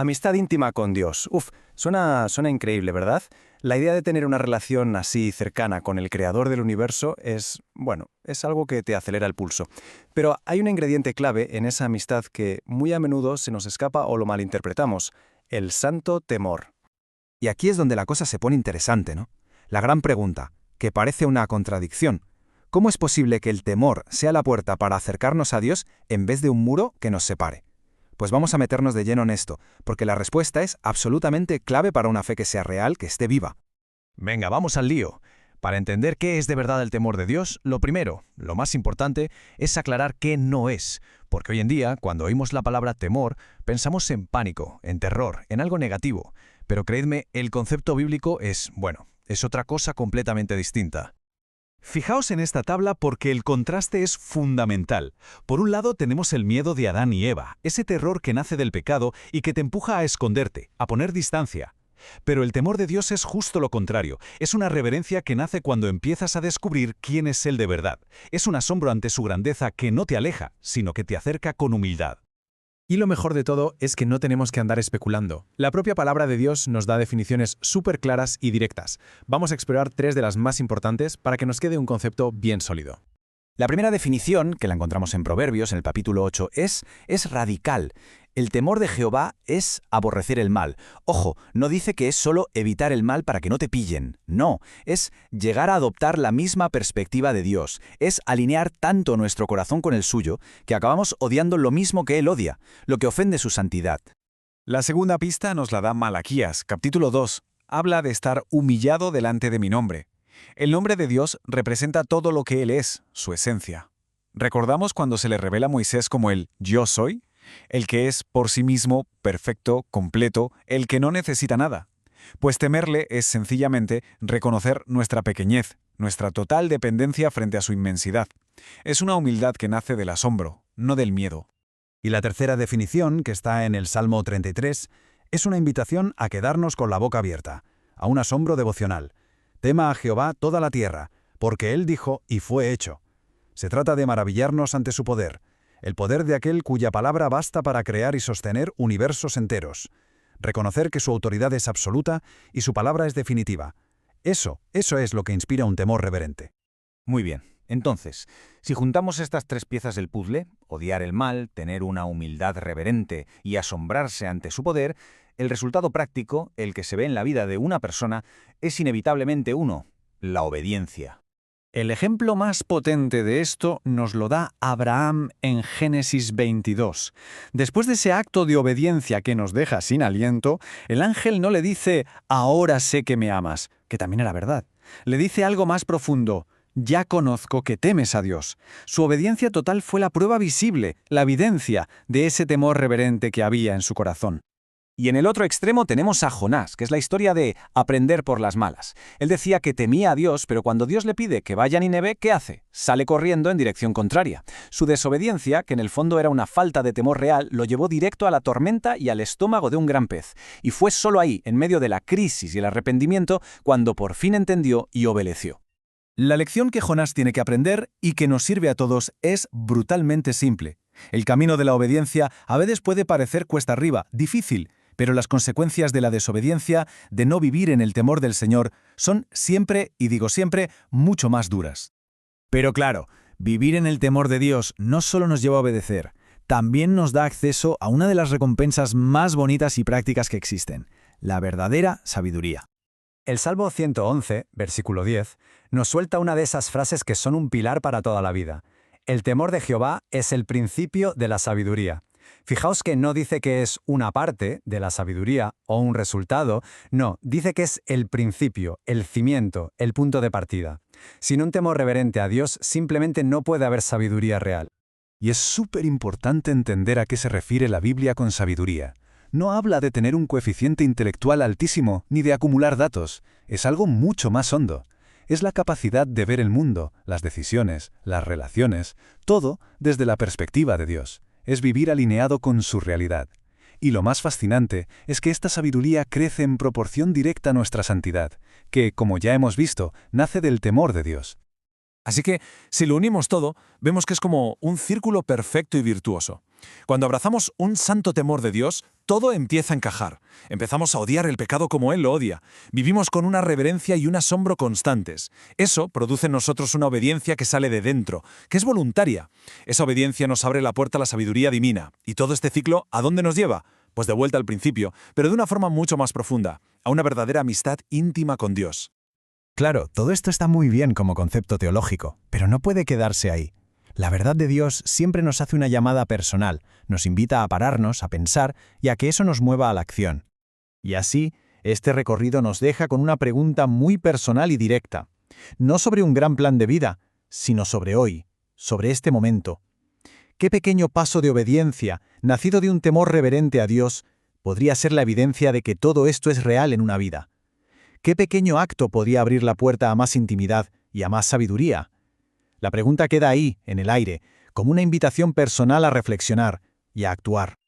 Amistad íntima con Dios. Suena increíble, ¿verdad? La idea de tener una relación así cercana con el creador del universo es algo que te acelera el pulso. Pero hay un ingrediente clave en esa amistad que muy a menudo se nos escapa o lo malinterpretamos: el santo temor. Y aquí es donde la cosa se pone interesante, ¿no? La gran pregunta, que parece una contradicción. ¿Cómo es posible que el temor sea la puerta para acercarnos a Dios en vez de un muro que nos separe? Pues vamos a meternos de lleno en esto, porque la respuesta es absolutamente clave para una fe que sea real, que esté viva. Venga, vamos al lío. Para entender qué es de verdad el temor de Dios, lo primero, lo más importante, es aclarar qué no es. Porque hoy en día, cuando oímos la palabra temor, pensamos en pánico, en terror, en algo negativo. Pero creedme, el concepto bíblico es otra cosa completamente distinta. Fijaos en esta tabla porque el contraste es fundamental. Por un lado tenemos el miedo de Adán y Eva, ese terror que nace del pecado y que te empuja a esconderte, a poner distancia. Pero el temor de Dios es justo lo contrario, es una reverencia que nace cuando empiezas a descubrir quién es Él de verdad. Es un asombro ante su grandeza que no te aleja, sino que te acerca con humildad. Y lo mejor de todo es que no tenemos que andar especulando. La propia palabra de Dios nos da definiciones súper claras y directas. Vamos a explorar 3 de las más importantes para que nos quede un concepto bien sólido. La primera definición, que la encontramos en Proverbios, en el capítulo 8, es radical. El temor de Jehová es aborrecer el mal. Ojo, no dice que es solo evitar el mal para que no te pillen. No, es llegar a adoptar la misma perspectiva de Dios. Es alinear tanto nuestro corazón con el suyo que acabamos odiando lo mismo que Él odia, lo que ofende su santidad. La segunda pista nos la da Malaquías, capítulo 2. Habla de estar humillado delante de mi nombre. El nombre de Dios representa todo lo que Él es, su esencia. ¿Recordamos cuando se le revela a Moisés como el Yo soy? El que es por sí mismo, perfecto, completo, el que no necesita nada. Pues temerle es sencillamente reconocer nuestra pequeñez, nuestra total dependencia frente a su inmensidad. Es una humildad que nace del asombro, no del miedo. Y la tercera definición, que está en el Salmo 33, es una invitación a quedarnos con la boca abierta, a un asombro devocional. Tema a Jehová toda la tierra, porque Él dijo y fue hecho. Se trata de maravillarnos ante su poder, el poder de aquel cuya palabra basta para crear y sostener universos enteros. Reconocer que su autoridad es absoluta y su palabra es definitiva. Eso es lo que inspira un temor reverente. Muy bien, entonces, si juntamos estas 3 piezas del puzzle, odiar el mal, tener una humildad reverente y asombrarse ante su poder, el resultado práctico, el que se ve en la vida de una persona, es inevitablemente uno: la obediencia. El ejemplo más potente de esto nos lo da Abraham en Génesis 22. Después de ese acto de obediencia que nos deja sin aliento, el ángel no le dice «ahora sé que me amas», que también era verdad. Le dice algo más profundo: «ya conozco que temes a Dios». Su obediencia total fue la prueba visible, la evidencia de ese temor reverente que había en su corazón. Y en el otro extremo tenemos a Jonás, que es la historia de aprender por las malas. Él decía que temía a Dios, pero cuando Dios le pide que vaya a Nínive, ¿qué hace? Sale corriendo en dirección contraria. Su desobediencia, que en el fondo era una falta de temor real, lo llevó directo a la tormenta y al estómago de un gran pez. Y fue solo ahí, en medio de la crisis y el arrepentimiento, cuando por fin entendió y obedeció. La lección que Jonás tiene que aprender y que nos sirve a todos es brutalmente simple. El camino de la obediencia a veces puede parecer cuesta arriba, difícil, pero las consecuencias de la desobediencia, de no vivir en el temor del Señor, son siempre, y digo siempre, mucho más duras. Pero claro, vivir en el temor de Dios no solo nos lleva a obedecer, también nos da acceso a una de las recompensas más bonitas y prácticas que existen: la verdadera sabiduría. El Salmo 111, versículo 10, nos suelta una de esas frases que son un pilar para toda la vida. El temor de Jehová es el principio de la sabiduría. Fijaos que no dice que es una parte de la sabiduría o un resultado, no, dice que es el principio, el cimiento, el punto de partida. Sin un temor reverente a Dios, simplemente no puede haber sabiduría real. Y es súper importante entender a qué se refiere la Biblia con sabiduría. No habla de tener un coeficiente intelectual altísimo ni de acumular datos. Es algo mucho más hondo. Es la capacidad de ver el mundo, las decisiones, las relaciones, todo desde la perspectiva de Dios. Es vivir alineado con su realidad. Y lo más fascinante es que esta sabiduría crece en proporción directa a nuestra santidad, que, como ya hemos visto, nace del temor de Dios. Así que, si lo unimos todo, vemos que es como un círculo perfecto y virtuoso. Cuando abrazamos un santo temor de Dios, todo empieza a encajar. Empezamos a odiar el pecado como Él lo odia. Vivimos con una reverencia y un asombro constantes. Eso produce en nosotros una obediencia que sale de dentro, que es voluntaria. Esa obediencia nos abre la puerta a la sabiduría divina. Y todo este ciclo, ¿a dónde nos lleva? Pues de vuelta al principio, pero de una forma mucho más profunda, a una verdadera amistad íntima con Dios. Claro, todo esto está muy bien como concepto teológico, pero no puede quedarse ahí. La verdad de Dios siempre nos hace una llamada personal, nos invita a pararnos, a pensar y a que eso nos mueva a la acción. Y así, este recorrido nos deja con una pregunta muy personal y directa. No sobre un gran plan de vida, sino sobre hoy, sobre este momento. ¿Qué pequeño paso de obediencia, nacido de un temor reverente a Dios, podría ser la evidencia de que todo esto es real en una vida? ¿Qué pequeño acto podría abrir la puerta a más intimidad y a más sabiduría? La pregunta queda ahí, en el aire, como una invitación personal a reflexionar y a actuar.